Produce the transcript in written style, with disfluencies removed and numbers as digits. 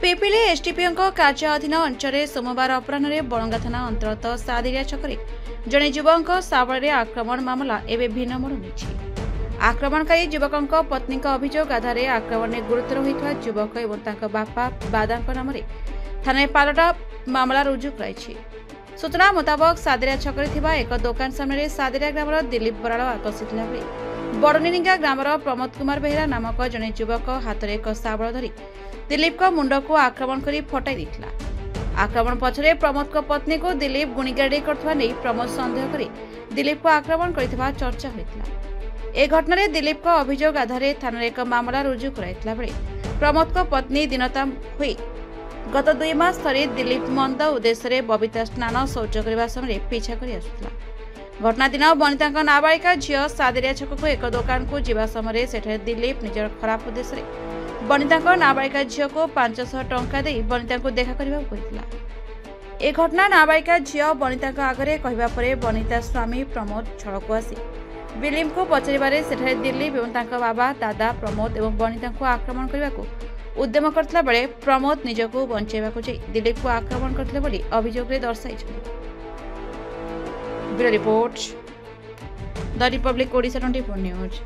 Pipili SDPO कार्य अधीन अंचल सोमवार अपराह बड़ंगा थाना अंतर्गत सादिरिया छकरे जड़े युवक साबल आक्रमण मामला एवं भिन्न मोड़ नहीं। आक्रमणकारी युवक पत्नी अभियोग आधार आक्रमण में गुरुतर होता युवक और बापा बादा नाम थाना पालटा मामला रुजु कराई। सूचना मुताबक सादिरिया छकरे एक दुकान सामने सादिरिया ग्रामर दिलीप बराड़ पशिला बेले बड़निंगा ग्रामर प्रमोद कुमार बेहेरा नामक जड़े युवक हाथ में एक साबल धरी दिलीप को मुंड को आक्रमण कर फटाई देता। आक्रमण पछरे प्रमोद को पत्नी को दिलीप गुणीगाड़ी करथवा नहीं प्रमोद संदेह कर दिलीप को आक्रमण करथिबा चर्चा होइतला। ए घटना रे दिलीप को अभियोग आधार थाना एक मामला रुजु कराइतला बेले प्रमोद को पत्नी दिनता हुई गत 2 मास धरी दिलीप मंद उद्देश्य बबिता स्नान शौच करने समय पीछा कर आसुला। घटना दिन बनिता नाबालिका झील सादिरिया छक को एक दुकान को जीवा समय सेठे दिलीप निजर खराब उद्देश्य बनिता नाबालिका झील को 500 टंका दे बनिता को देखा करने। ए घटना नाबालिका झील बनिता आगे कहवा पर बनिता स्वामी प्रमोद छड़ को आसी दिलीप को पचारे सेठे दिलीप और बाबा दादा प्रमोद और बनिता को आक्रमण करने को उद्यम करथिला बेले प्रमोद निजको बंचाइबाकु जाई दिलीप को आक्रमण करथिले बोली अभियोग रे दर्शाई। Bureau report the Republic Odisha 24 news.